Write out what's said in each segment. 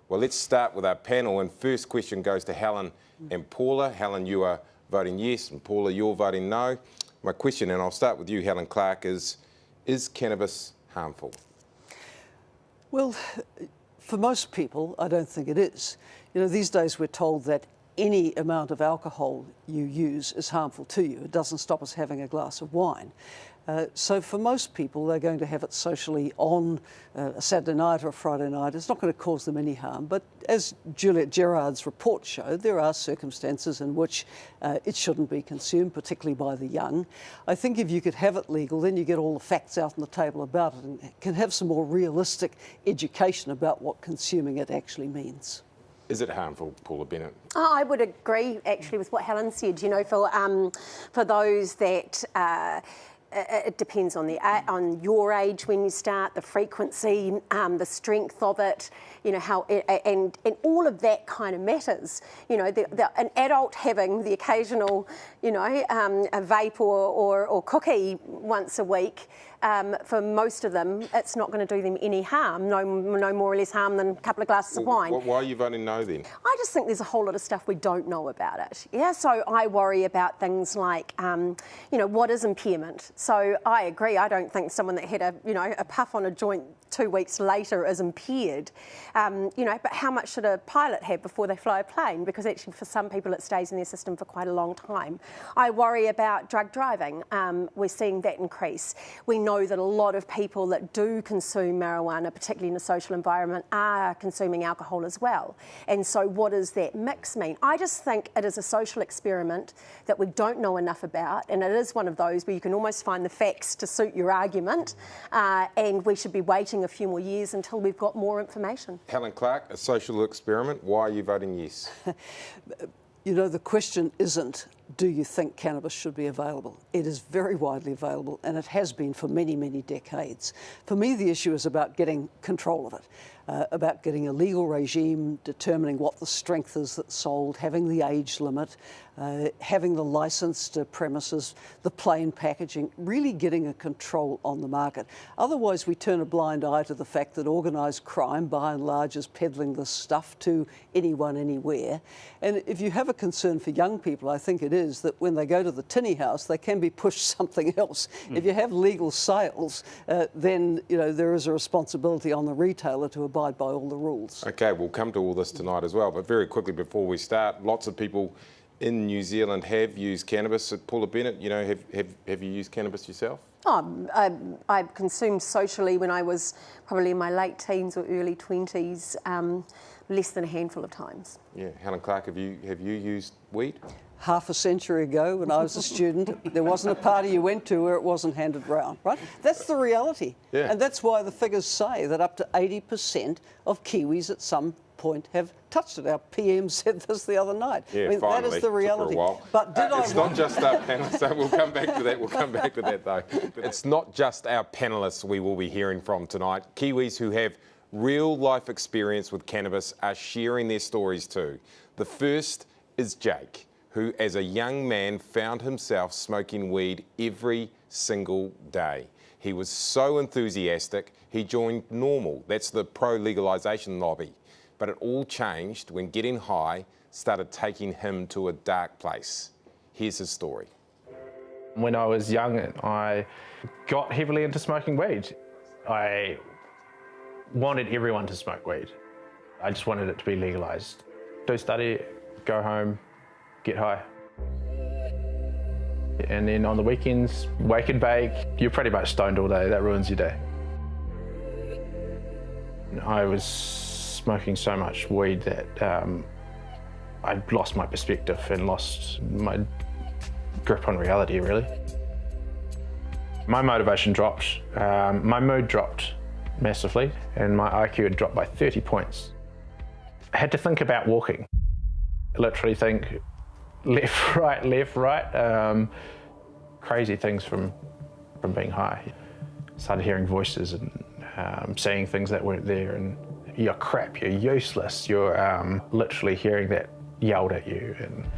Well, let's start with our panel, and first question goes to Helen and Paula. Helen, you are voting yes, and Paula, you're voting no. My question, and I'll start with you, Helen Clark, is cannabis harmful? Well, for most people, I don't think it is. You know, these days we're told that any amount of alcohol you use is harmful to you. It doesn't stop us having a glass of wine. So for most people, they're going to have it socially on a Saturday night or a Friday night. It's not going to cause them any harm. But as Juliet Gerard's report showed, there are circumstances in which it shouldn't be consumed, particularly by the young. I think if you could have it legal, then you get all the facts out on the table about it and can have some more realistic education about what consuming it actually means. Is it harmful, Paula Bennett? Oh, I would agree, actually, with what Helen said. You know, for those that it depends on your age when you start, the frequency, the strength of it. You know how and all of that kind of matters. You know, an adult having the occasional, you know, a vape or cookie once a week. For most of them, it's not going to do them any harm, no more or less harm than a couple of glasses of wine. Why are you voting no then? I just think there's a whole lot of stuff we don't know about it. Yeah, so I worry about things like, you know, what is impairment? So I agree. I don't think someone that had a puff on a joint 2 weeks later is impaired. You know, but how much should a pilot have before they fly a plane? Because actually, for some people, it stays in their system for quite a long time. I worry about drug driving. We're seeing that increase. We know that a lot of people that do consume marijuana, particularly in a social environment, are consuming alcohol as well. And so what does that mix mean? I just think it is a social experiment that we don't know enough about, and it is one of those where you can almost find the facts to suit your argument, and we should be waiting a few more years until we've got more information. Helen Clark, a social experiment. Why are you voting yes? You know, the question isn't, do you think cannabis should be available? It is very widely available, and it has been for many, many decades. For me, the issue is about getting control of it, about getting a legal regime, determining what the strength is that's sold, having the age limit, having the licensed premises, the plain packaging, really getting a control on the market. Otherwise, we turn a blind eye to the fact that organised crime, by and large, is peddling this stuff to anyone, anywhere. And if you have a concern for young people, I think it is that when they go to the tinny house, they can be pushed something else. If you have legal sales, then you know there is a responsibility on the retailer to abide by all the rules. Okay, we'll come to all this tonight as well, but very quickly before we start, lots of people in New Zealand have used cannabis. Paula Bennett, you know, have you used cannabis yourself? I consumed socially when I was probably in my late teens or early 20s, less than a handful of times. Yeah, Helen Clark, have you used weed? Half a century ago, when I was a student, there wasn't a party you went to where it wasn't handed round, right? That's the reality. Yeah. And that's why the figures say that up to 80% of Kiwis at some point have touched it. Our PM said this the other night. Yeah, I mean, finally. that is the reality. Took for a while. But did it's not just our panellists, so we'll come back to that. We'll come back to that though. It's not just our panellists we will be hearing from tonight. Kiwis who have real life experience with cannabis are sharing their stories too. The first is Jake, who as a young man found himself smoking weed every single day. He was so enthusiastic, he joined Normal, that's the pro-legalization lobby. But it all changed when getting high started taking him to a dark place. Here's his story. When I was young, I got heavily into smoking weed. I wanted everyone to smoke weed. I just wanted it to be legalised. Do study, go home, get high. And then on the weekends, wake and bake. You're pretty much stoned all day. That ruins your day. I was smoking so much weed that I lost my perspective and lost my grip on reality, really. My motivation dropped, my mood dropped massively, and my IQ had dropped by 30 points. I had to think about walking. Literally think left, right. Crazy things from being high. Started hearing voices and seeing things that weren't there, and you're crap, you're useless. You're literally hearing that yelled at you, and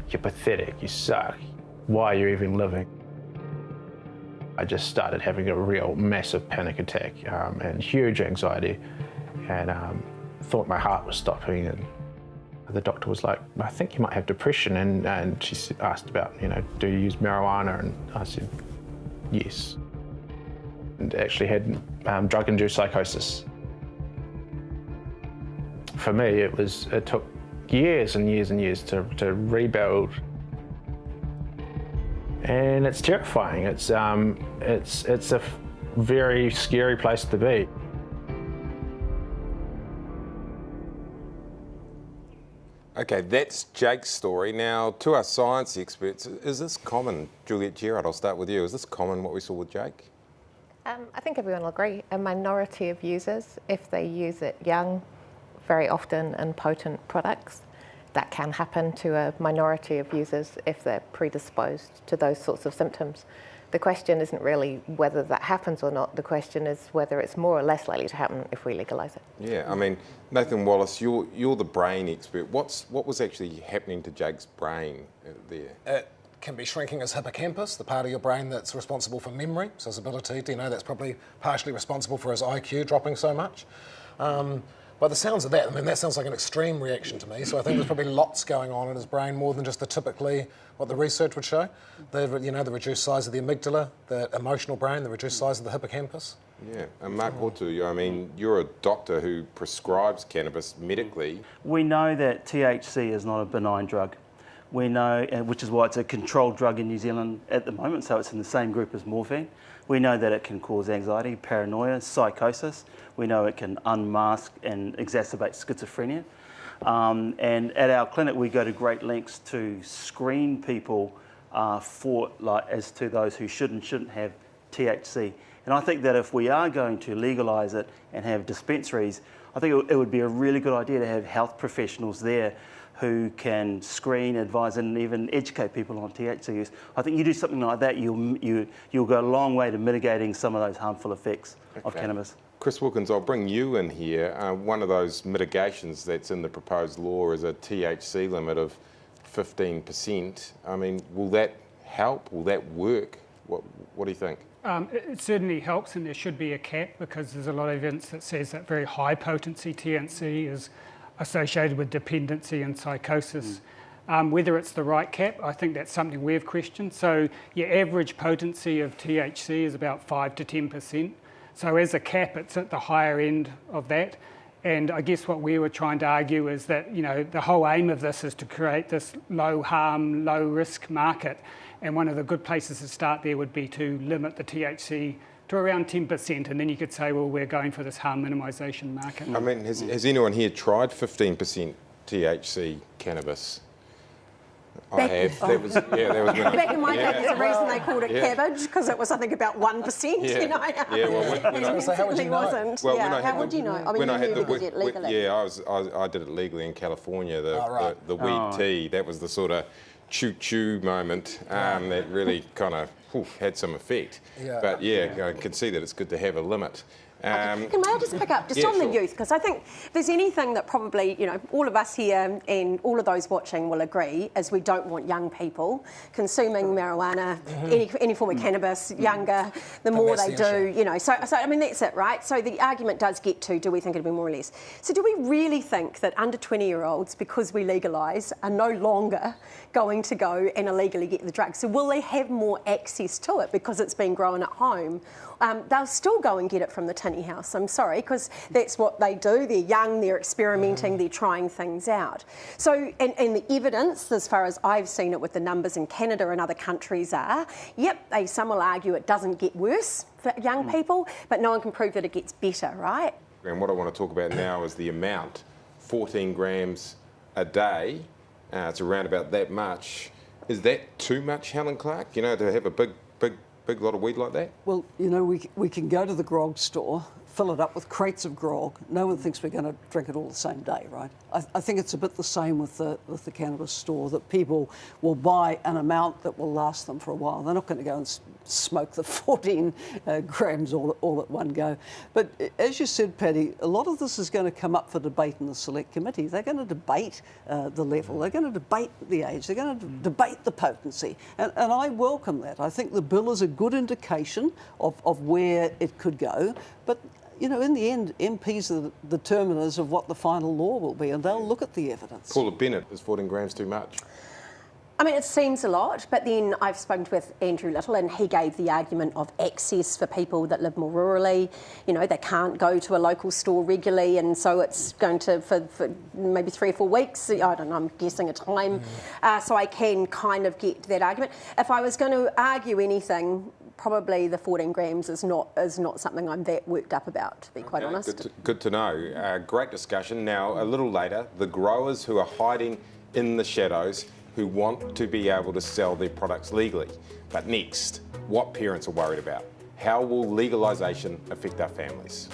you're pathetic, you suck. Why are you even living? I just started having a real massive panic attack and huge anxiety, and thought my heart was stopping, and the doctor was like, I think you might have depression, and she asked about, do you use marijuana? And I said, yes. And actually had drug-induced psychosis. For me, it took years and years and years to rebuild. And it's terrifying. It's a very scary place to be. Okay, that's Jake's story. Now, to our science experts, is this common? Juliet Gerard, I'll start with you. Is this common, what we saw with Jake? I think everyone will agree. A minority of users, if they use it young, very often in potent products, that can happen to a minority of users if they're predisposed to those sorts of symptoms. The question isn't really whether that happens or not. The question is whether it's more or less likely to happen if we legalise it. Yeah, I mean, Nathan Wallace, you're the brain expert. What was actually happening to Jake's brain there? It can be shrinking his hippocampus, the part of your brain that's responsible for memory, so his ability to, that's probably partially responsible for his IQ dropping so much. By the sounds of that, I mean, that sounds like an extreme reaction to me, so I think there's probably lots going on in his brain, more than just what the research would show. The reduced size of the amygdala, the emotional brain, the reduced size of the hippocampus. Yeah, and Mark Hortu, I mean, you're a doctor who prescribes cannabis medically. We know that THC is not a benign drug. We know, which is why it's a controlled drug in New Zealand at the moment, so it's in the same group as morphine. We know that it can cause anxiety, paranoia, psychosis. We know it can unmask and exacerbate schizophrenia. And at our clinic, we go to great lengths to screen people as to those who should and shouldn't have THC. And I think that if we are going to legalise it and have dispensaries, I think it would be a really good idea to have health professionals there who can screen, advise, and even educate people on THC use. I think you do something like that, you'll go a long way to mitigating some of those harmful effects of cannabis. Chris Wilkins, I'll bring you in here. One of those mitigations that's in the proposed law is a THC limit of 15%. I mean, will that help? Will that work? What do you think? It certainly helps, and there should be a cap, because there's a lot of evidence that says that very high potency THC is associated with dependency and psychosis. Whether it's the right cap, I think that's something we've questioned. So your average potency of THC is about 5 to 10%. So as a cap, it's at the higher end of that. And I guess what we were trying to argue is that, the whole aim of this is to create this low harm, low risk market. And one of the good places to start there would be to limit the THC to around 10%, and then you could say, well, we're going for this harm minimisation market. I mean, has anyone here tried 15% THC cannabis? I have. That was Back in my day, there's a reason they called it cabbage, because it was, I think, about 1%. So how would you know? Wasn't. Well, how would you know? I mean, you did it legally. I did it legally in California. The weed tea. That was the sort of choo-choo moment that really kind of had some effect. But I can see that it's good to have a limit. Can I just pick up on the youth? Because I think if there's anything that probably, all of us here and all of those watching will agree, is we don't want young people consuming marijuana, any form of cannabis, younger, the more they do, So, I mean, that's it, right? So the argument does get to, do we think it'll be more or less? So do we really think that under 20-year-olds, because we legalise, are no longer going to go and illegally get the drug? So will they have more access to it because it's been grown at home? They'll still go and get it from the tinny house, I'm sorry, because that's what they do. They're young, they're experimenting, they're trying things out. So, and the evidence, as far as I've seen it with the numbers in Canada and other countries are, some will argue it doesn't get worse for young people, but no one can prove that it gets better, right? And what I want to talk about now is the amount. 14 grams a day, it's around about that much. Is that too much, Helen Clark, to have a big lot of weed like that? Well, we can go to the grog store, fill it up with crates of grog. No one thinks we're going to drink it all the same day, right? I think it's a bit the same with the cannabis store, that people will buy an amount that will last them for a while. They're not going to go and smoke the 14 grams all at one go. But as you said, Paddy, a lot of this is going to come up for debate in the select committee. They're going to debate the level. They're going to debate the age. They're going to debate the potency. And I welcome that. I think the bill is a good indication of where it could go. But you know, in the end, MPs are the determiners of what the final law will be, and they'll look at the evidence. Paula Bennett, is 14 grams too much? I mean, it seems a lot, but then I've spoken with Andrew Little and he gave the argument of access for people that live more rurally. You know, they can't go to a local store regularly, and so it's going to, for maybe 3 or 4 weeks, I don't know, I'm guessing a time. So I can kind of get that argument. If I was going to argue anything, probably the 14 grams is not something I'm that worked up about, to be quite honest. Good to know. Great discussion. Now, a little later, the growers who are hiding in the shadows who want to be able to sell their products legally. But next, what parents are worried about. How will legalisation affect our families?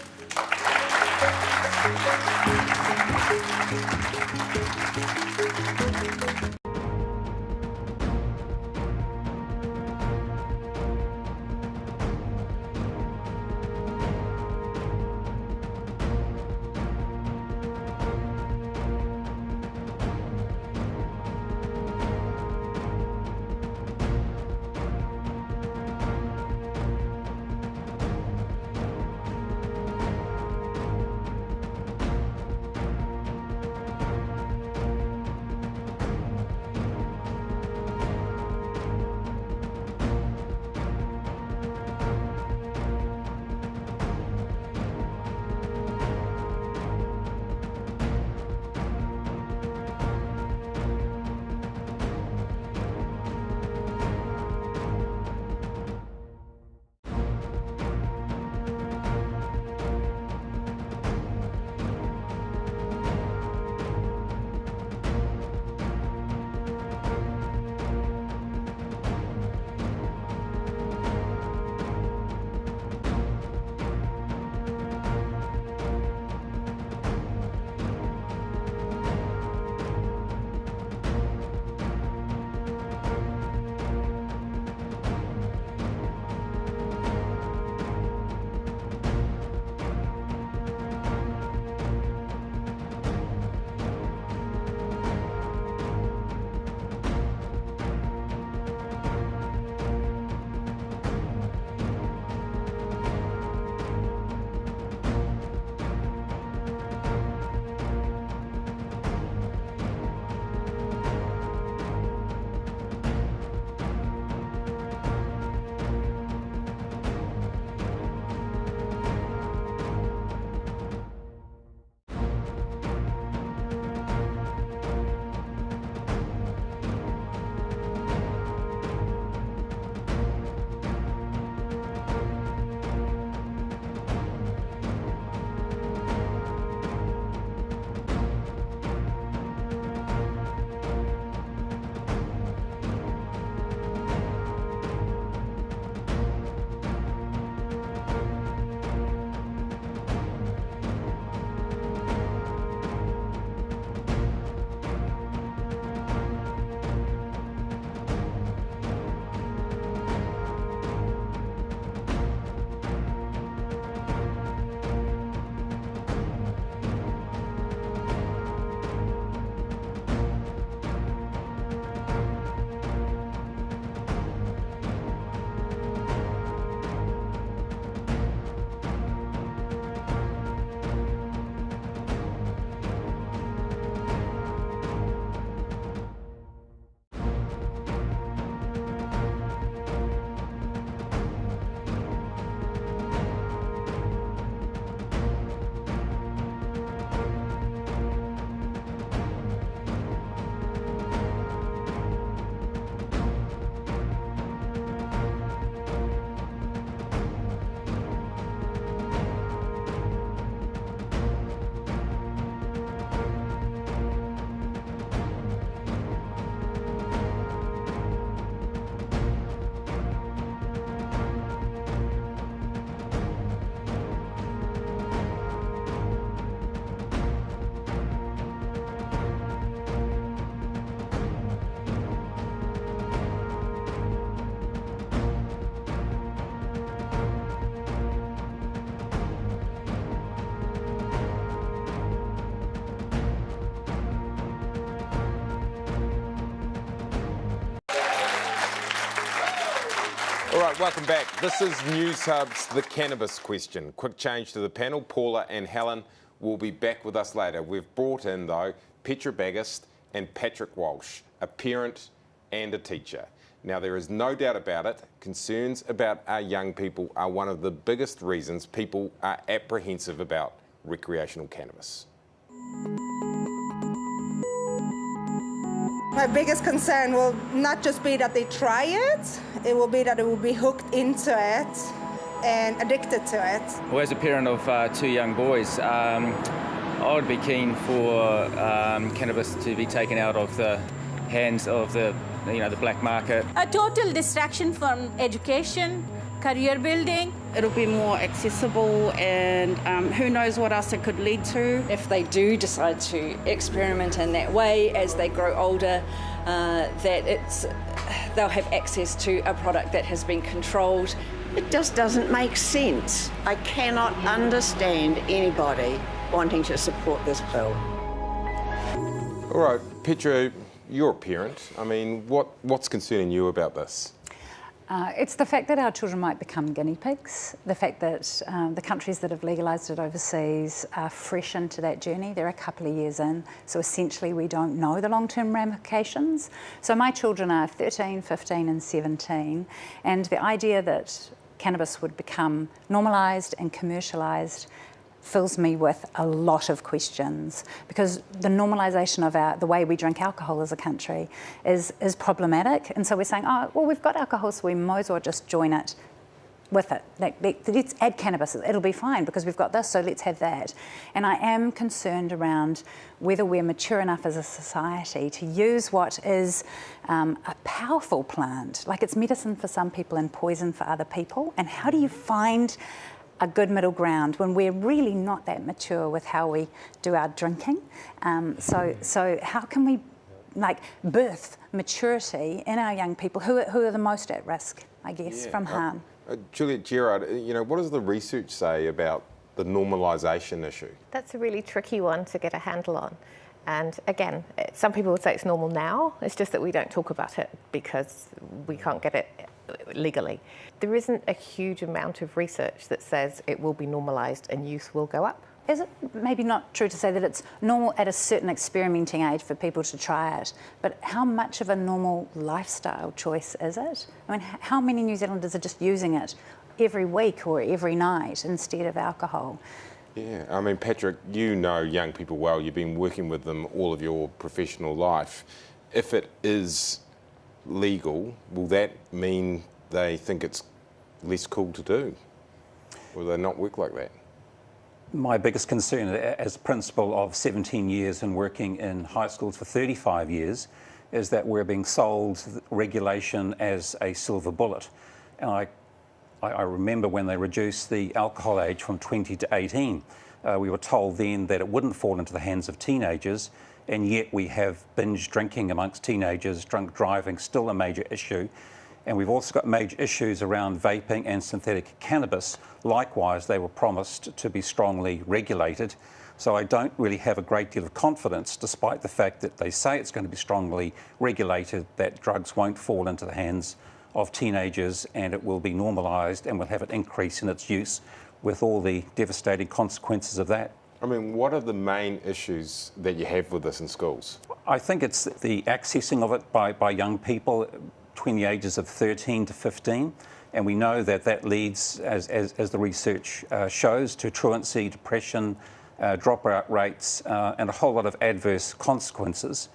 All right, welcome back. This is Newshub's The Cannabis Question. Quick change to the panel. Paula and Helen will be back with us later. We've brought in, though, Petra Smith and Patrick Walsh, a parent and a teacher. Now, there is no doubt about it, concerns about our young people are one of the biggest reasons people are apprehensive about recreational cannabis. My biggest concern will not just be that they try it, it will be that they will be hooked into it and addicted to it. Well, as a parent of 2 young boys, I would be keen for cannabis to be taken out of the hands of the black market. A total distraction from education, career building. It'll be more accessible, and who knows what else it could lead to. If they do decide to experiment in that way as they grow older, they'll have access to a product that has been controlled. It just doesn't make sense. I cannot understand anybody wanting to support this bill. All right, Petra, you're a parent. I mean, what's concerning you about this? It's the fact that our children might become guinea pigs, the fact that the countries that have legalised it overseas are fresh into that journey. They're a couple of years in, so essentially we don't know the long-term ramifications. So my children are 13, 15 and 17, and the idea that cannabis would become normalised and commercialised fills me with a lot of questions, because the normalisation of the way we drink alcohol as a country is problematic. And so we're saying, oh, well, we've got alcohol, so we might as well just join it with it. Let's add cannabis, it'll be fine because we've got this, so let's have that. And I am concerned around whether we're mature enough as a society to use what is a powerful plant, like it's medicine for some people and poison for other people, and how do you find a good middle ground when we're really not that mature with how we do our drinking. So how can we birth maturity in our young people who are the most at risk, I guess, from harm? Juliet Gerard, what does the research say about the normalisation issue? That's a really tricky one to get a handle on. And again, some people would say it's normal now. It's just that we don't talk about it because we can't get it legally. There isn't a huge amount of research that says it will be normalised and use will go up. Is it maybe not true to say that it's normal at a certain experimenting age for people to try it, but how much of a normal lifestyle choice is it? I mean, how many New Zealanders are just using it every week or every night instead of alcohol? Yeah, I mean, Patrick, you know young people well. You've been working with them all of your professional life. If it is legal, will that mean they think it's less cool to do? Will they not work like that? My biggest concern as principal of 17 years and working in high schools for 35 years is that we're being sold regulation as a silver bullet. And I remember when they reduced the alcohol age from 20 to 18, we were told then that it wouldn't fall into the hands of teenagers, and yet we have binge drinking amongst teenagers, drunk driving still a major issue, and we've also got major issues around vaping and synthetic cannabis. Likewise, they were promised to be strongly regulated, so I don't really have a great deal of confidence, despite the fact that they say it's going to be strongly regulated, that drugs won't fall into the hands of teenagers and it will be normalised and we'll have an increase in its use with all the devastating consequences of that. I mean, what are the main issues that you have with this in schools? I think it's the accessing of it by young people between the ages of 13 to 15, and we know that that leads, as the research shows, to truancy, depression, dropout rates, and a whole lot of adverse consequences.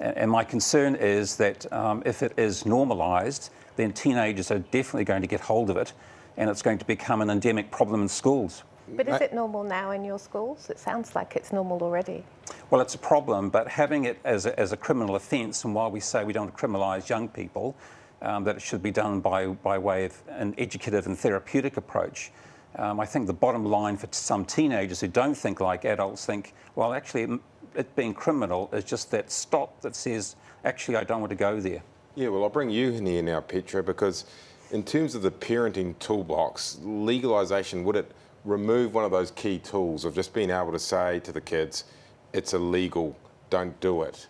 And my concern is that if it is normalised, then teenagers are definitely going to get hold of it, and it's going to become an endemic problem in schools. But is it normal now in your schools? It sounds like it's normal already. Well, it's a problem, but having it as a criminal offence, and while we say we don't criminalise young people, that it should be done by way of an educative and therapeutic approach, I think the bottom line for some teenagers who don't think like adults think, well, actually, it being criminal is just that stop that says, actually, I don't want to go there. Yeah, well, I'll bring you in here now, Petra, because in terms of the parenting toolbox, legalisation, would it remove one of those key tools of just being able to say to the kids, it's illegal, don't do it?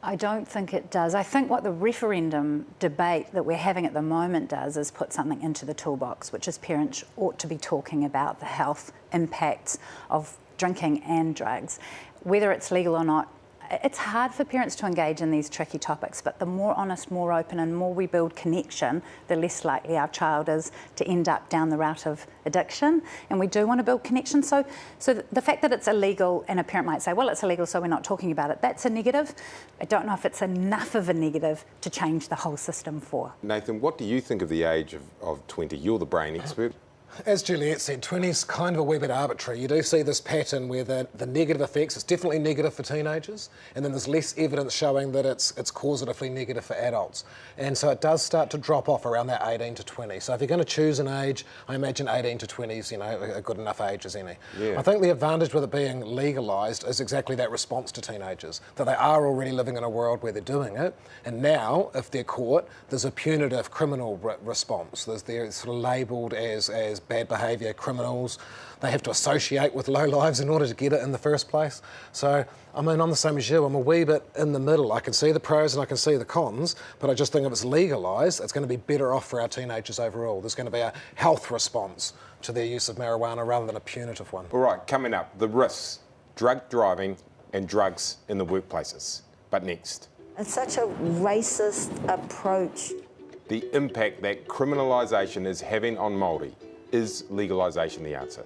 I don't think it does. I think what the referendum debate that we're having at the moment does is put something into the toolbox, which is parents ought to be talking about the health impacts of drinking and drugs. Whether it's legal or not, it's hard for parents to engage in these tricky topics, but the more honest, more open and more we build connection, the less likely our child is to end up down the route of addiction. And we do want to build connection. So the fact that it's illegal and a parent might say, well, it's illegal, so we're not talking about it, that's a negative. I don't know if it's enough of a negative to change the whole system for. Nathan, what do you think of the age of 20? You're the brain expert. As Juliette said, 20 is kind of a wee bit arbitrary. You do see this pattern where the negative effects, it's definitely negative for teenagers, and then there's less evidence showing that it's causatively negative for adults. And so it does start to drop off around that 18 to 20. So if you're going to choose an age, I imagine 18 to 20 is, a good enough age as any. Yeah. I think the advantage with it being legalised is exactly that response to teenagers, that they are already living in a world where they're doing it, and now, if they're caught, there's a punitive criminal response. They're sort of labelled as bad behaviour criminals. They have to associate with low lives in order to get it in the first place. So, I mean, I'm the same as you. I'm a wee bit in the middle. I can see the pros and I can see the cons, but I just think if it's legalised, it's going to be better off for our teenagers overall. There's going to be a health response to their use of marijuana rather than a punitive one. All right, coming up, the risks, drug driving and drugs in the workplaces. But next. It's such a racist approach. The impact that criminalisation is having on Māori. Is legalisation the answer?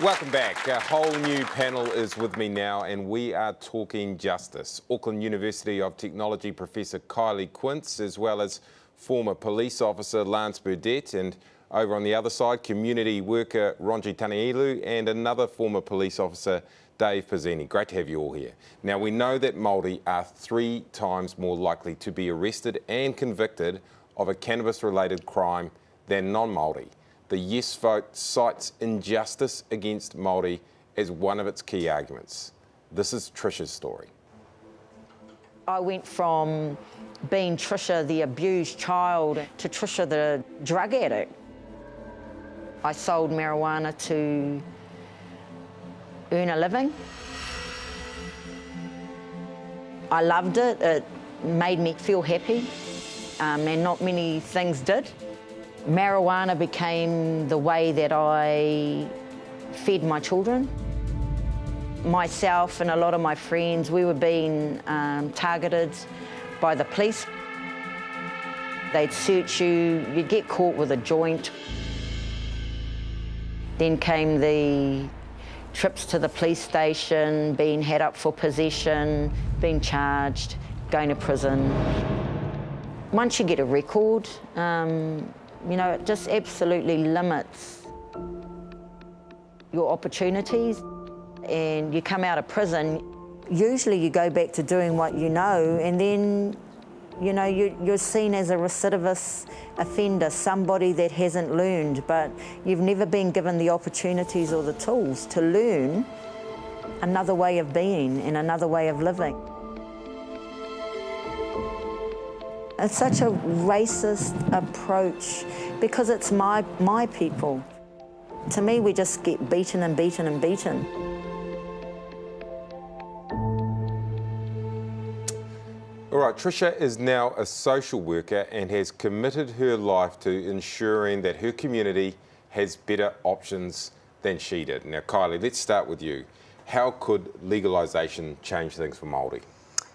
Welcome back. A whole new panel is with me now, and we are talking justice. Auckland University of Technology Professor Kylie Quince, as well as former police officer Lance Burdett, and over on the other side, community worker Ronji Taneilu, and another former police officer, Dave Pizzini. Great to have you all here. Now, we know that Māori are 3 times more likely to be arrested and convicted of a cannabis-related crime than non-Māori. The Yes vote cites injustice against Māori as one of its key arguments. This is Trisha's story. I went from being Trisha, the abused child, to Trisha, the drug addict. I sold marijuana to earn a living. I loved it. It made me feel happy, and not many things did. Marijuana became the way that I fed my children. Myself and a lot of my friends, we were being targeted by the police. They'd search you, you'd get caught with a joint. Then came the trips to the police station, being had up for possession, being charged, going to prison. Once you get a record, you know, it just absolutely limits your opportunities. And you come out of prison, usually you go back to doing what you know, and then, you know, you're seen as a recidivist offender, somebody that hasn't learned, but you've never been given the opportunities or the tools to learn another way of being and another way of living. It's such a racist approach because it's my people. To me, we just get beaten and beaten and beaten. All right, Trisha is now a social worker and has committed her life to ensuring that her community has better options than she did. Now, Kylie, let's start with you. How could legalisation change things for Māori?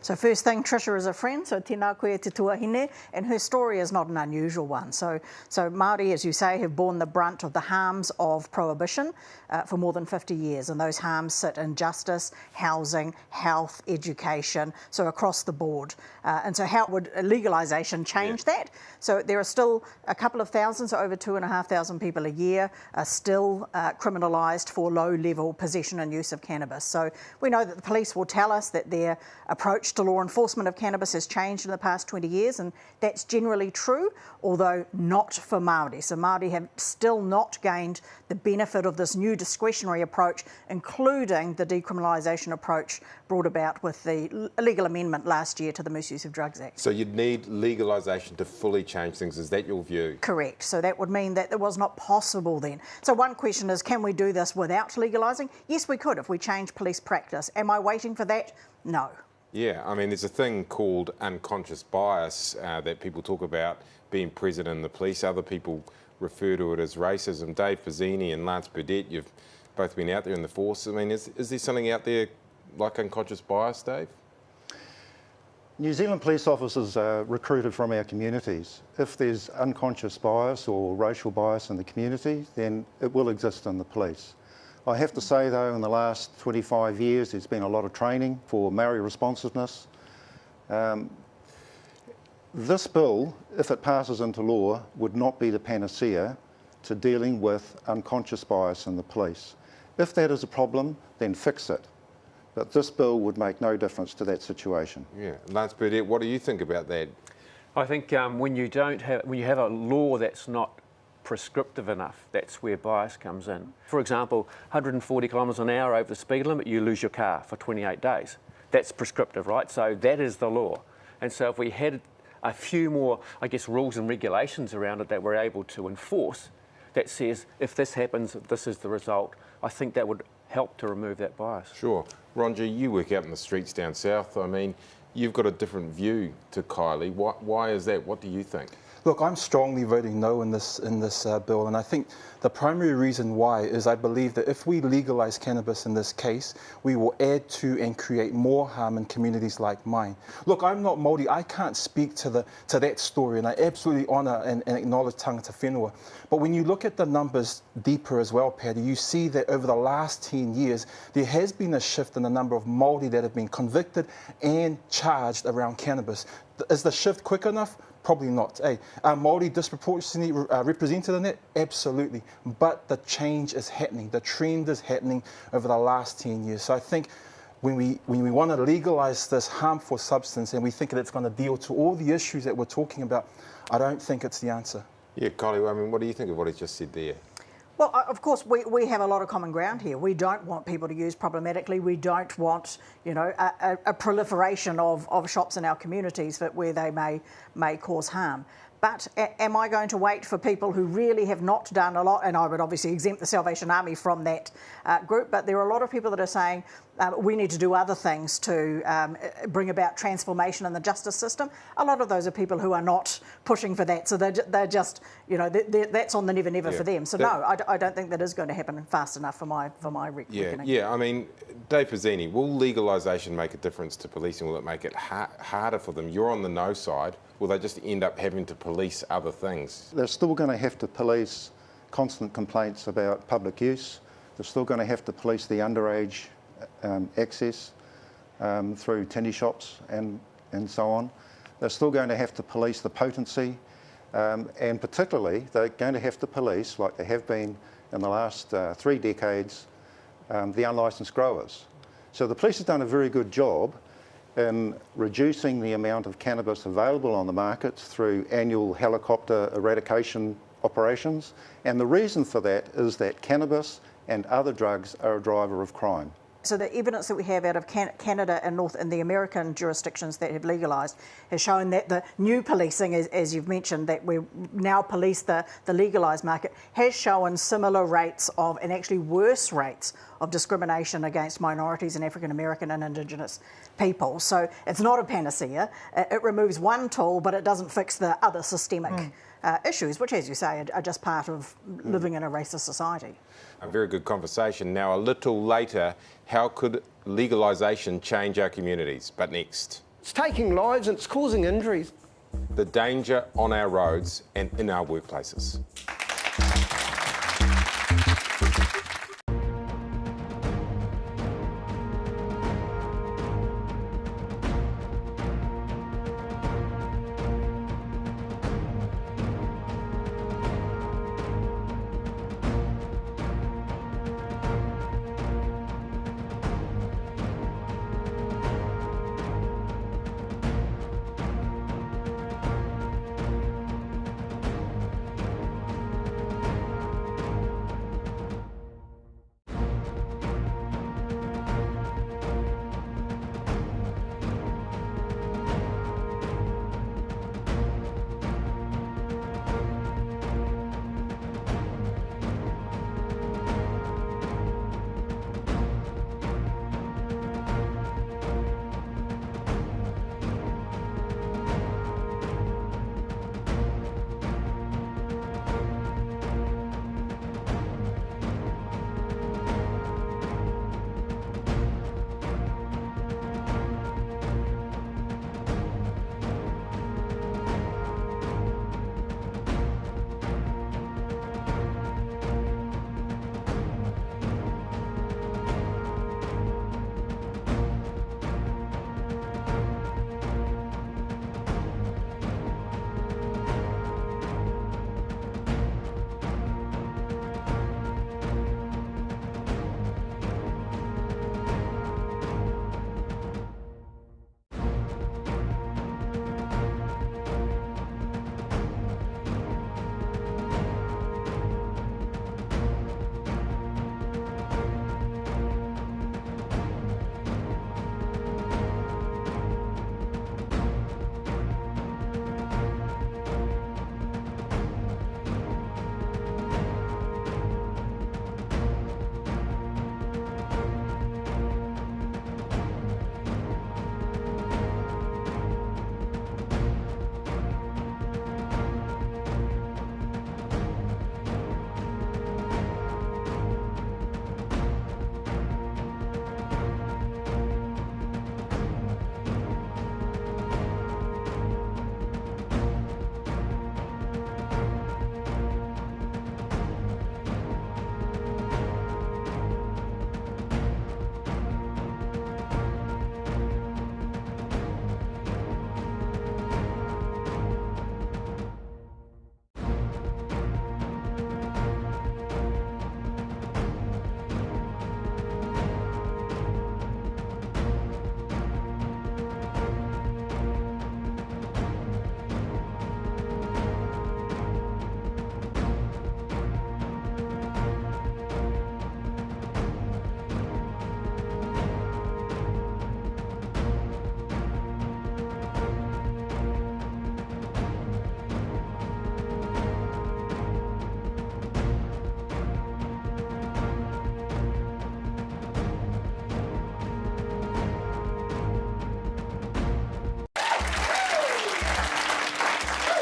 So first thing, Trisha is a friend, so tēnā koe te tuahine, and her story is not an unusual one. So Māori, as you say, have borne the brunt of the harms of prohibition for more than 50 years, and those harms sit in justice, housing, health, education, so across the board. And so how would legalisation change that? So there are still a couple of thousand, so over 2,500 people a year are still criminalised for low-level possession and use of cannabis. So we know that the police will tell us that their approach to law enforcement of cannabis has changed in the past 20 years, and that's generally true, although not for Māori. So Māori have still not gained the benefit of this new discretionary approach, including the decriminalisation approach brought about with the legal amendment last year to the Misuse of Drugs Act. So you'd need legalisation to fully change things. Is that your view? Correct. So that would mean that it was not possible then. So one question is, can we do this without legalising? Yes, we could if we change police practice. Am I waiting for that? No. Yeah, I mean, there's a thing called unconscious bias that people talk about being present in the police. Other people refer to it as racism. Dave Pizzini and Lance Burdett, you've both been out there in the force. I mean, is there something out there like unconscious bias, Dave? New Zealand police officers are recruited from our communities. If there's unconscious bias or racial bias in the community, then it will exist in the police. I have to say, though, in the last 25 years, there's been a lot of training for Maori responsiveness. This bill, if it passes into law, would not be the panacea to dealing with unconscious bias in the police. If that is a problem, then fix it. But this bill would make no difference to that situation. Yeah, Lance Burdett, what do you think about that? I think when you have a law that's not prescriptive enough, that's where bias comes in. For example, 140 kilometres an hour over the speed limit, you lose your car for 28 days. That's prescriptive, right? So that is the law. And so if we had a few more, I guess, rules and regulations around it that we're able to enforce, that says if this happens, this is the result, I think that would help to remove that bias. Sure. Ronji, you work out in the streets down south. I mean, you've got a different view to Kylie. Why is that? What do you think? Look, I'm strongly voting no in this bill, and I think the primary reason why is I believe that if we legalise cannabis in this case, we will add to and create more harm in communities like mine. Look, I'm not Māori. I can't speak to that story, and I absolutely honour and acknowledge tangata whenua. But when you look at the numbers deeper as well, Patty, you see that over the last 10 years, there has been a shift in the number of Māori that have been convicted and charged around cannabis. Is the shift quick enough? Probably not. Are Māori disproportionately represented in it? Absolutely. But the change is happening. The trend is happening over the last 10 years. So I think when we want to legalise this harmful substance and we think that it's going to deal to all the issues that we're talking about, I don't think it's the answer. Yeah, Kylie, I mean, what do you think of what he just said there? Well, of course, we have a lot of common ground here. We don't want people to use problematically. We don't want, you know, a proliferation of shops in our communities where they may cause harm. But am I going to wait for people who really have not done a lot? And I would obviously exempt the Salvation Army from that group, but there are a lot of people that are saying we need to do other things to bring about transformation in the justice system. A lot of those are people who are not pushing for that, so they're just, you know, that's on the never for them. So no, I don't think that is going to happen fast enough for my reckoning. Yeah. I mean, Dave Pizzini, will legalisation make a difference to policing? Will it make it harder for them? You're on the no side. Will they just end up having to police other things? They're still going to have to police constant complaints about public use. They're still going to have to police the underage access through tinny shops and so on. They're still going to have to police the potency, and particularly they're going to have to police, like they have been in the last 3 decades, the unlicensed growers. So the police have done a very good job in reducing the amount of cannabis available on the markets through annual helicopter eradication operations. And the reason for that is that cannabis and other drugs are a driver of crime. So the evidence that we have out of Canada and the American jurisdictions that have legalised has shown that the new policing, as you've mentioned, that we now police the legalised market, has shown similar rates of, and actually worse rates of discrimination against minorities and African American and Indigenous people. So it's not a panacea. It removes one tool, but it doesn't fix the other systemic issues, which, as you say, are just part of living in a racist society. A very good conversation. Now, a little later, how could legalisation change our communities? But next. It's taking lives and it's causing injuries. The danger on our roads and in our workplaces.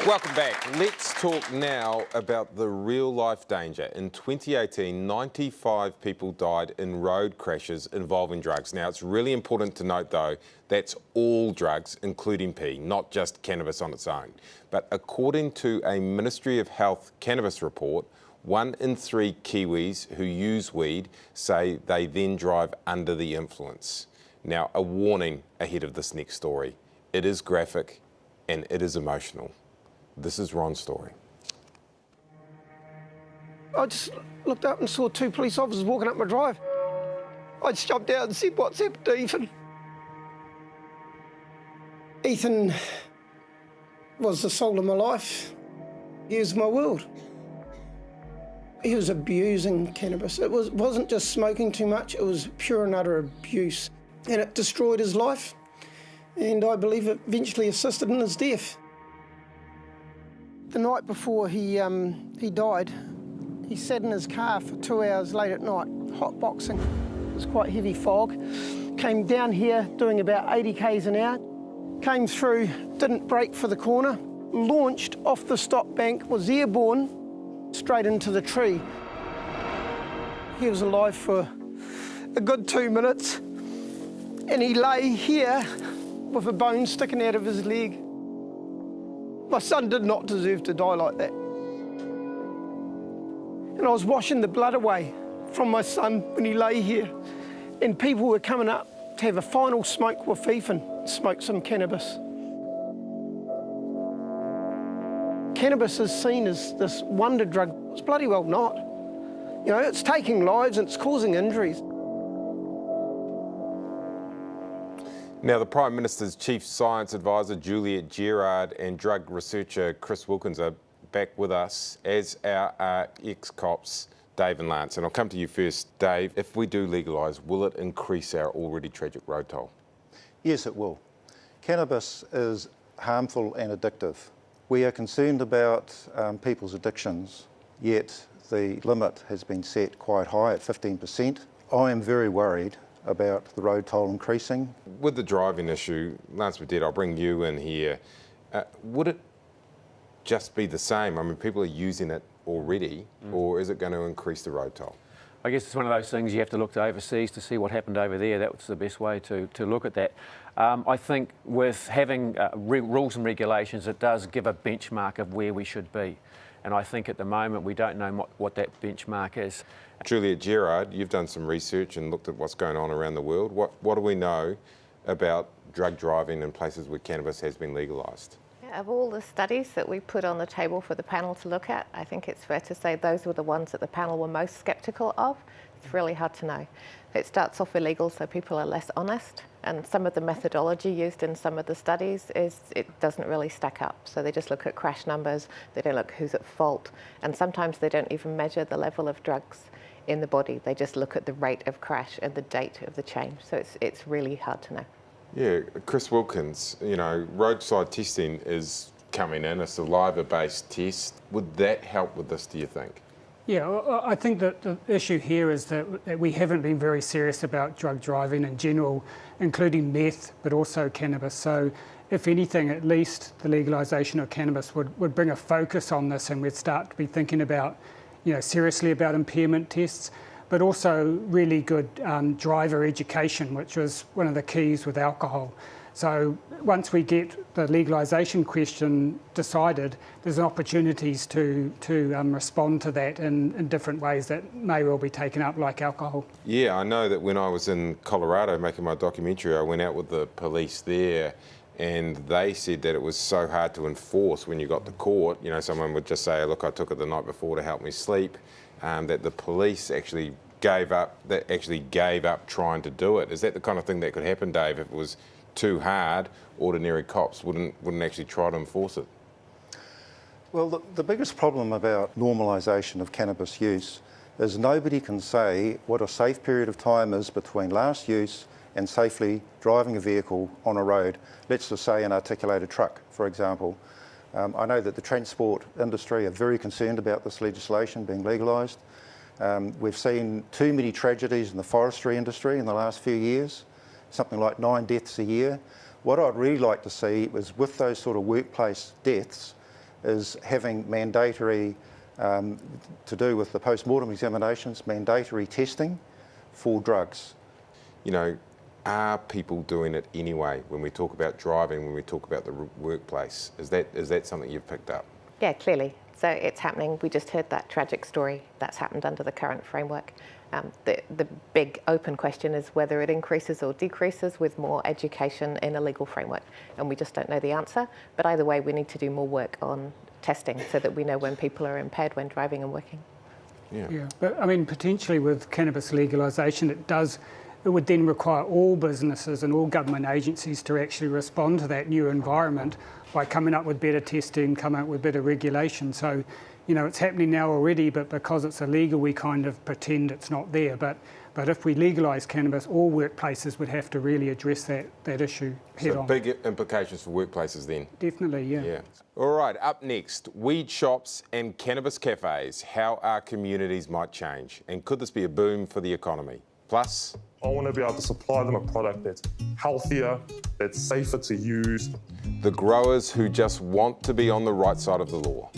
Welcome back. Let's talk now about the real-life danger. In 2018, 95 people died in road crashes involving drugs. Now, it's really important to note, though, that's all drugs, including P, not just cannabis on its own. But according to a Ministry of Health cannabis report, 1 in 3 Kiwis who use weed say they then drive under the influence. Now, a warning ahead of this next story. It is graphic and it is emotional. This is Ron's story. I just looked up and saw 2 police officers walking up my drive. I just jumped out and said, "What's happened to Ethan?" Ethan was the soul of my life. He was my world. He was abusing cannabis. It wasn't just smoking too much, it was pure and utter abuse. And it destroyed his life. And I believe it eventually assisted in his death. The night before he died, he sat in his car for 2 hours late at night, hot boxing. It was quite heavy fog. Came down here doing about 80 k's an hour. Came through, didn't brake for the corner, launched off the stop bank, was airborne, straight into the tree. He was alive for a good 2 minutes, and he lay here with a bone sticking out of his leg. My son did not deserve to die like that. And I was washing the blood away from my son when he lay here, and people were coming up to have a final smoke with Ethan, smoke some cannabis. Cannabis is seen as this wonder drug. It's bloody well not. You know, it's taking lives and it's causing injuries. Now, the Prime Minister's Chief Science Advisor, Juliet Gerard, and drug researcher, Chris Wilkins, are back with us, as our ex-cops, Dave and Lance. And I'll come to you first, Dave. If we do legalise, will it increase our already tragic road toll? Yes, it will. Cannabis is harmful and addictive. We are concerned about people's addictions, yet the limit has been set quite high at 15%. I am very worried about the road toll increasing. With the driving issue, Lance Burdett, I'll bring you in here. Would it just be the same? I mean, people are using it already, or is it going to increase the road toll? I guess it's one of those things you have to look to overseas to see what happened over there. That's the best way to look at that. I think with having rules and regulations, it does give a benchmark of where we should be. And I think at the moment we don't know what that benchmark is. Juliet Gerard, you've done some research and looked at what's going on around the world. What do we know about drug driving in places where cannabis has been legalised? Of all the studies that we put on the table for the panel to look at, I think it's fair to say those were the ones that the panel were most sceptical of. It's really hard to know. It starts off illegal, so people are less honest, and some of the methodology used in some of the studies it doesn't really stack up. So they just look at crash numbers, they don't look who's at fault, and sometimes they don't even measure the level of drugs in the body. They just look at the rate of crash and the date of the change. So it's really hard to know. Yeah, Chris Wilkins, you know, roadside testing is coming in, a saliva-based test. Would that help with this, do you think? Yeah, I think that the issue here is that we haven't been very serious about drug driving in general, including meth, but also cannabis. So if anything, at least the legalisation of cannabis would bring a focus on this, and we'd start to be thinking about, you know, seriously about impairment tests, but also really good driver education, which was one of the keys with alcohol. So once we get the legalisation question decided, there's opportunities to respond to that in different ways that may well be taken up, like alcohol. Yeah, I know that when I was in Colorado making my documentary, I went out with the police there, and they said that it was so hard to enforce when you got to court. You know, someone would just say, look, I took it the night before to help me sleep, that the police actually gave up trying to do it. Is that the kind of thing that could happen, Dave, if it was too hard? Ordinary cops wouldn't actually try to enforce it? Well, the biggest problem about normalisation of cannabis use is nobody can say what a safe period of time is between last use and safely driving a vehicle on a road. Let's just say an articulated truck, for example. I know that the transport industry are very concerned about this legislation being legalised. We've seen too many tragedies in the forestry industry in the last few years, something like 9 deaths a year. What I'd really like to see is, with those sort of workplace deaths, is having mandatory, to do with the post-mortem examinations, mandatory testing for drugs. You know, are people doing it anyway when we talk about driving, when we talk about the workplace? Is that something you've picked up? Yeah, clearly. So it's happening. We just heard that tragic story that's happened under the current framework. The big open question is whether it increases or decreases with more education in a legal framework, and we just don't know the answer. But either way, we need to do more work on testing so that we know when people are impaired when driving and working. Yeah, but I mean, potentially with cannabis legalisation, it would then require all businesses and all government agencies to actually respond to that new environment by coming up with better testing, coming up with better regulation. So, you know, it's happening now already, but because it's illegal, we kind of pretend it's not there. But if we legalise cannabis, all workplaces would have to really address that issue head on. So big implications for workplaces then. Definitely, yeah. All right, up next, weed shops and cannabis cafes, how our communities might change. And could this be a boom for the economy? Plus, I want to be able to supply them a product that's healthier, that's safer to use. The growers who just want to be on the right side of the law.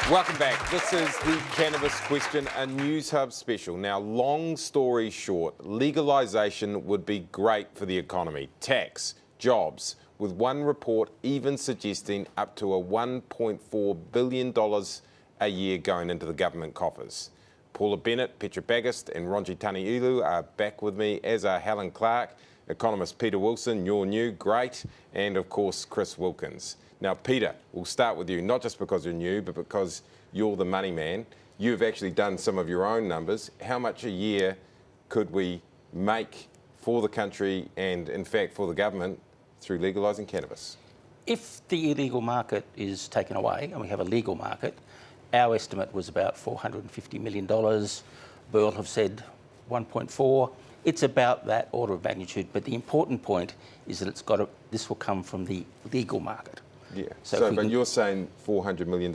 Welcome back. This is the Cannabis Question, a Newshub special. Now, long story short, legalisation would be great for the economy. Tax, jobs, with one report even suggesting up to a $1.4 billion a year going into the government coffers. Paula Bennett, Petra Smith and Ronji Taniulu are back with me, as are Helen Clark, economist Peter Wilson, you're new, great, and of course Chris Wilkins. Now, Peter, we'll start with you, not just because you're new, but because you're the money man. You've actually done some of your own numbers. How much a year could we make for the country and, in fact, for the government through legalising cannabis? If the illegal market is taken away and we have a legal market, our estimate was about $450 million. Burl have said 1.4. It's about that order of magnitude. But the important point is that this will come from the legal market. Yeah. So but you're saying $400 million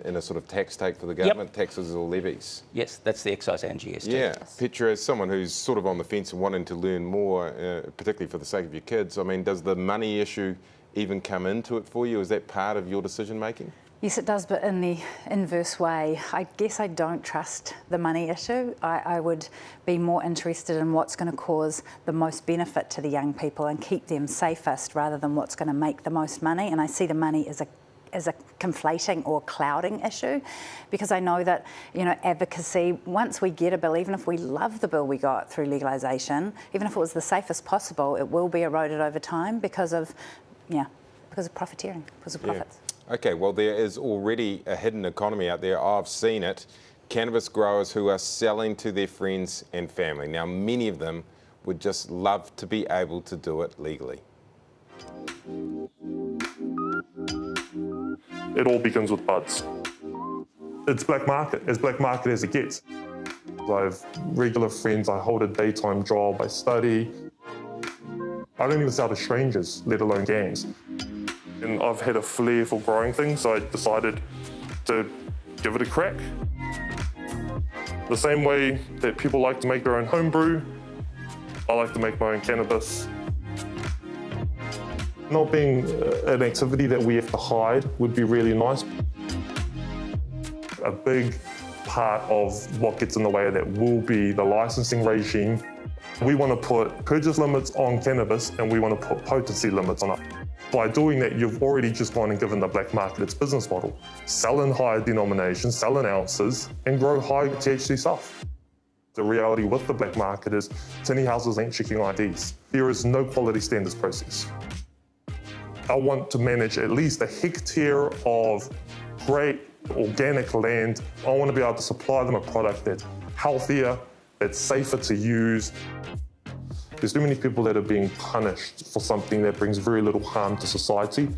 in a sort of tax take for the government, taxes or levies? Yes, that's the excise and GST. Yeah. Petra, as someone who's sort of on the fence and wanting to learn more, particularly for the sake of your kids, I mean, does the money issue even come into it for you? Is that part of your decision making? Yes, it does, but in the inverse way. I guess I don't trust the money issue. I would be more interested in what's going to cause the most benefit to the young people and keep them safest rather than what's going to make the most money. And I see the money as a conflating or clouding issue, because I know that, you know, advocacy, once we get a bill, even if we love the bill we got through legalisation, even if it was the safest possible, it will be eroded over time because of profiteering, because of profits. Okay, well, there is already a hidden economy out there. I've seen it. Cannabis growers who are selling to their friends and family. Now, many of them would just love to be able to do it legally. It all begins with buds. It's black market, as black market as it gets. I have regular friends, I hold a daytime job, I study. I don't even sell to strangers, let alone gangs. And I've had a flair for growing things, so I decided to give it a crack. The same way that people like to make their own homebrew, I like to make my own cannabis. Not being an activity that we have to hide would be really nice. A big part of what gets in the way of that will be the licensing regime. We want to put purchase limits on cannabis and we want to put potency limits on it. By doing that, you've already just gone and given the black market its business model. Sell in higher denominations, sell in ounces, and grow high THC stuff. The reality with the black market is tinny houses ain't checking IDs. There is no quality standards process. I want to manage at least a hectare of great organic land. I want to be able to supply them a product that's healthier, that's safer to use. There's too many people that are being punished for something that brings very little harm to society.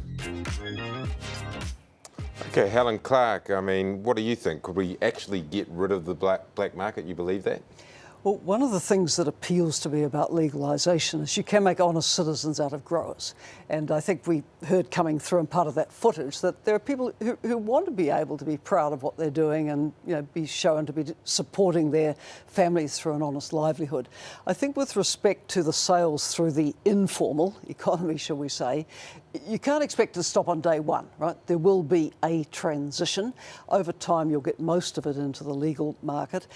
Okay, Helen Clark, I mean, what do you think? Could we actually get rid of the black market? You believe that? Well, one of the things that appeals to me about legalisation is you can make honest citizens out of growers. And I think we heard coming through in part of that footage that there are people who want to be able to be proud of what they're doing and, you know, be shown to be supporting their families through an honest livelihood. I think with respect to the sales through the informal economy, shall we say, you can't expect to stop on day one, right? There will be a transition. Over time, you'll get most of it into the legal market.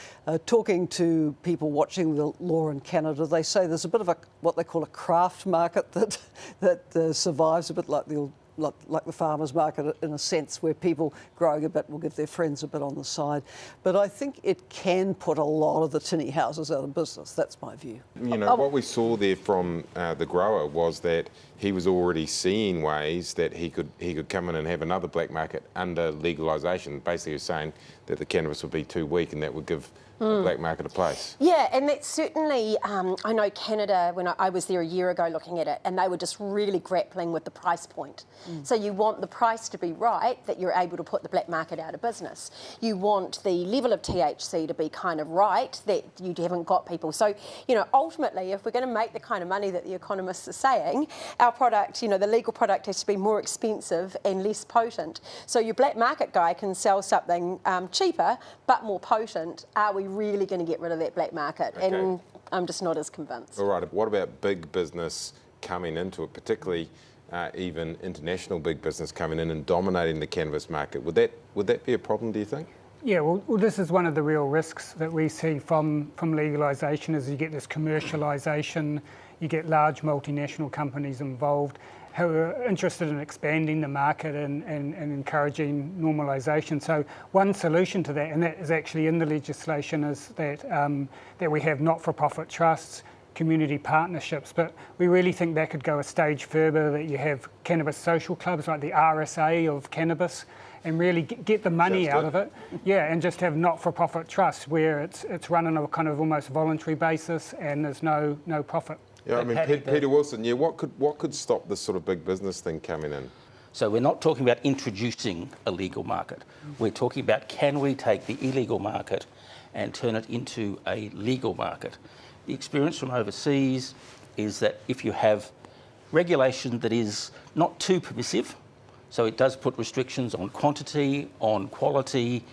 Talking to people watching the law in Canada, they say there's a bit of what they call a craft market that survives, a bit like the farmers market in a sense, where people growing a bit will give their friends a bit on the side. But I think it can put a lot of the tinny houses out of business. That's my view. You know, what we saw there from the grower was that he was already seeing ways that he could come in and have another black market under legalisation. Basically, he was saying that the cannabis would be too weak and that would give the black market a place. Yeah, and that's certainly, I know Canada, when I was there a year ago looking at it, and they were just really grappling with the price point. So you want the price to be right, that you're able to put the black market out of business. You want the level of THC to be kind of right, that you haven't got people. So, you know, ultimately, if we're going to make the kind of money that the economists are saying, our product, you know, the legal product has to be more expensive and less potent. So your black market guy can sell something cheaper, but more potent. Are we really going to get rid of that black market? Okay. And I'm just not as convinced. All right, what about big business coming into it, particularly even international big business coming in and dominating the cannabis market. Would that be a problem, do you think? Yeah, well, this is one of the real risks that we see from legalisation is you get this commercialisation, you get large multinational companies involved who are interested in expanding the market and encouraging normalisation. So one solution to that, and that is actually in the legislation, is that we have not-for-profit trusts, community partnerships, but we really think that could go a stage further, that you have cannabis social clubs like the RSA of cannabis, and really get the money out of it. Yeah, and just have not-for-profit trusts where it's run on a kind of almost voluntary basis and there's no profit. Yeah, I mean, Peter Wilson, yeah, what could stop this sort of big business thing coming in? So we're not talking about introducing a legal market. We're talking about, can we take the illegal market and turn it into a legal market? The experience from overseas is that if you have regulation that is not too permissive, so it does put restrictions on quantity, on quality,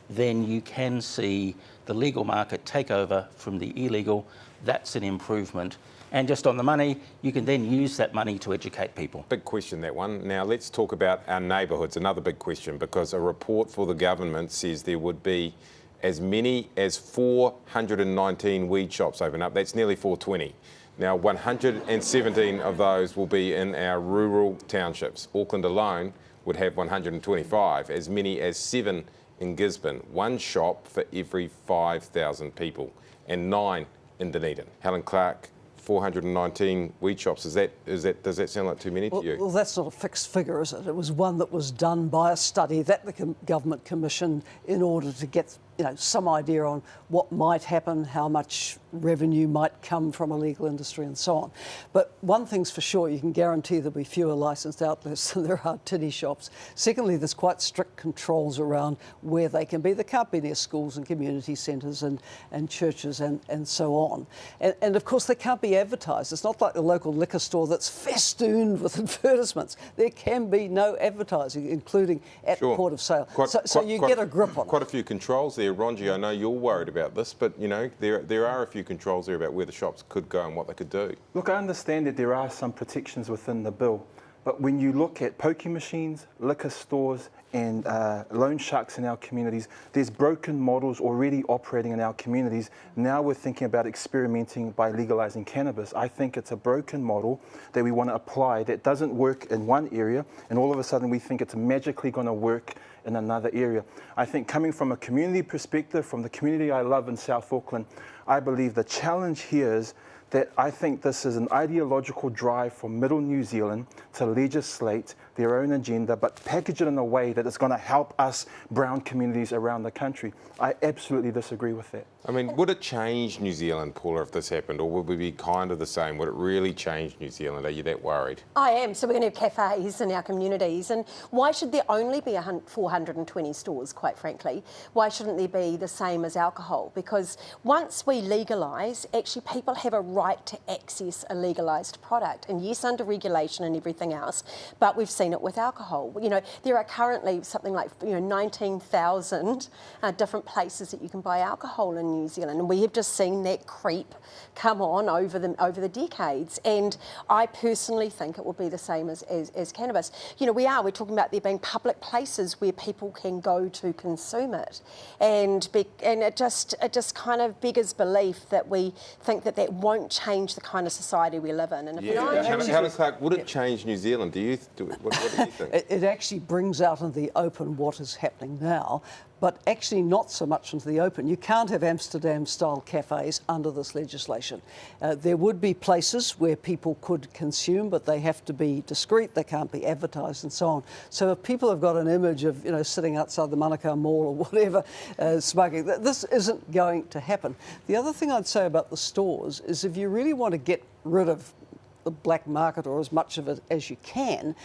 then you can see the legal market take over from the illegal. That's an improvement. And just on the money, you can then use that money to educate people. Big question, that one. Now let's talk about our neighbourhoods, another big question, because a report for the government says there would be as many as 419 weed shops open up. That's nearly 420. Now 117 of those will be in our rural townships. Auckland alone would have 125, as many as 7 in Gisborne. One shop for every 5,000 people, and 9 in Dunedin. Helen Clark, 419 weed shops. Does that sound like too many to you? Well, that's not a fixed figure, is it? It was one that was done by a study that the government commissioned in order to get some idea on what might happen, how much revenue might come from a legal industry and so on. But one thing's for sure, you can guarantee there'll be fewer licensed outlets than there are tinny shops. Secondly, there's quite strict controls around where they can be. They can't be near schools and community centres and churches and so on. And of course, they can't be advertised. It's not like the local liquor store that's festooned with advertisements. There can be no advertising, including at the port of sale. So you get a grip on it. Quite a few controls there. Ronji, I know you're worried about this, but there are a few controls there about where the shops could go and what they could do. Look, I understand that there are some protections within the bill, but when you look at pokie machines, liquor stores and loan sharks in our communities, there's broken models already operating in our communities. Now we're thinking about experimenting by legalising cannabis. I think it's a broken model that we want to apply that doesn't work in one area, and all of a sudden we think it's magically going to work in another area. I think coming from a community perspective, from the community I love in South Auckland, I believe the challenge here is that I think this is an ideological drive from Middle New Zealand to legislate their own agenda, but package it in a way that is going to help us brown communities around the country. I absolutely disagree with that. I mean, would it change New Zealand, Paula, if this happened, or would we be kind of the same? Would it really change New Zealand? Are you that worried? I am. So we're going to have cafes in our communities, and why should there only be 420 stores, quite frankly? Why shouldn't there be the same as alcohol? Because once we legalise, actually people have a right to access a legalised product, and yes, under regulation and everything else, but we've seen it with alcohol. There are currently something like 19,000 different places that you can buy alcohol in New Zealand, and we have just seen that creep come on over the decades. And I personally think it will be the same as cannabis. We're talking about there being public places where people can go to consume it, and it just kind of beggars belief that we think that won't change the kind of society we live in. And Helen Clark, would it change New Zealand? What do you think? It actually brings out in the open what is happening now, but actually not so much into the open. You can't have Amsterdam-style cafes under this legislation. There would be places where people could consume, but they have to be discreet, they can't be advertised and so on. So if people have got an image of sitting outside the Manukau Mall or whatever, smoking, this isn't going to happen. The other thing I'd say about the stores is if you really want to get rid of the black market or as much of it as you can,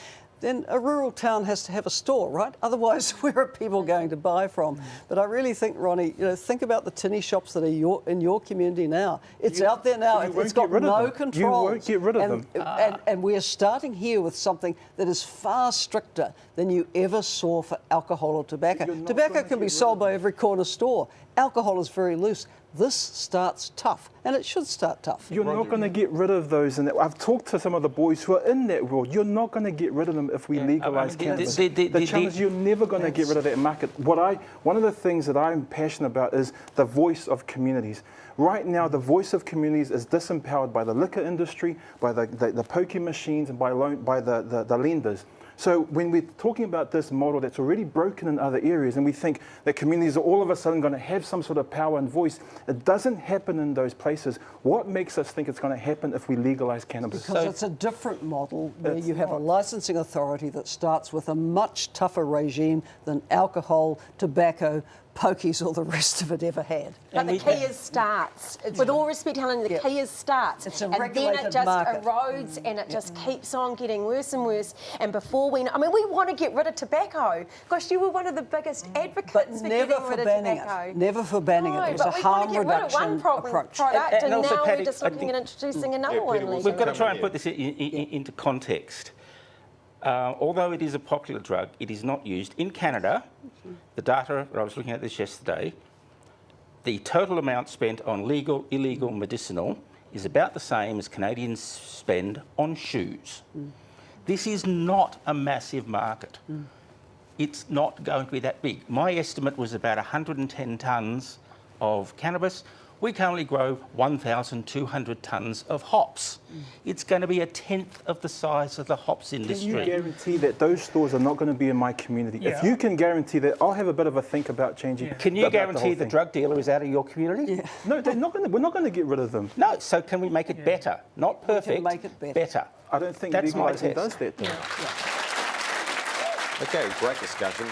then a rural town has to have a store, right? Otherwise, where are people going to buy from? But I really think, Ronnie, think about the tinny shops that are in your community now. It's out there now. It's got no controls. You won't get rid of them. And we're starting here with something that is far stricter than you ever saw for alcohol or tobacco. Tobacco can be sold by every corner store. Alcohol is very loose. This starts tough, and it should start tough. You're not going to get rid of those. And I've talked to some of the boys who are in that world. You're not going to get rid of them if we legalise cannabis. The challenge is you're never going to get rid of that market. One of the things that I'm passionate about is the voice of communities. Right now, the voice of communities is disempowered by the liquor industry, by the pokie machines, and by the lenders. So when we're talking about this model that's already broken in other areas, and we think that communities are all of a sudden going to have some sort of power and voice, it doesn't happen in those places. What makes us think it's going to happen if we legalise cannabis? Because it's a different model where you have a licensing authority that starts with a much tougher regime than alcohol, tobacco, pokies or the rest of it ever had. But the key is starts. With all respect, Helen, the key is starts. It's a and then regulated it just market. erodes and it just keeps on getting worse and worse. And before we know, I mean, we want to get rid of tobacco. Gosh, you were one of the biggest advocates for getting rid of tobacco. Never for banning it. It was a harm reduction approach. Product, and also, now Patty, we're just looking at introducing another one. We've got to try and put this into context. Although it is a popular drug, it is not used. In Canada, the data, I was looking at this yesterday, the total amount spent on legal, illegal, medicinal is about the same as Canadians spend on shoes. This is not a massive market. It's not going to be that big. My estimate was about 110 tonnes of cannabis. We currently grow 1,200 tonnes of hops. It's going to be a tenth of the size of the hops industry. Can you guarantee that those stores are not going to be in my community? If you can guarantee that, I'll have a bit of a think about changing. Can you guarantee the drug dealer is out of your community? No, they're not going to, we're not going to get rid of them. No, so can we make it better? Not perfect, We can make it better. better. I don't think That's my legalising test. does that, though. Okay, great discussion.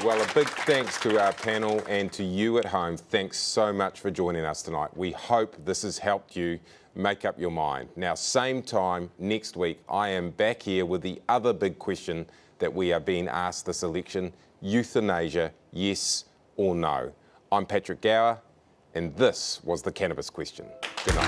Well, a big thanks to our panel and to you at home. Thanks so much for joining us tonight. We hope this has helped you make up your mind. Now, same time next week, I am back here with the other big question that we are being asked this election: euthanasia, yes or no? I'm Patrick Gower, and this was the Cannabis Question. Good night.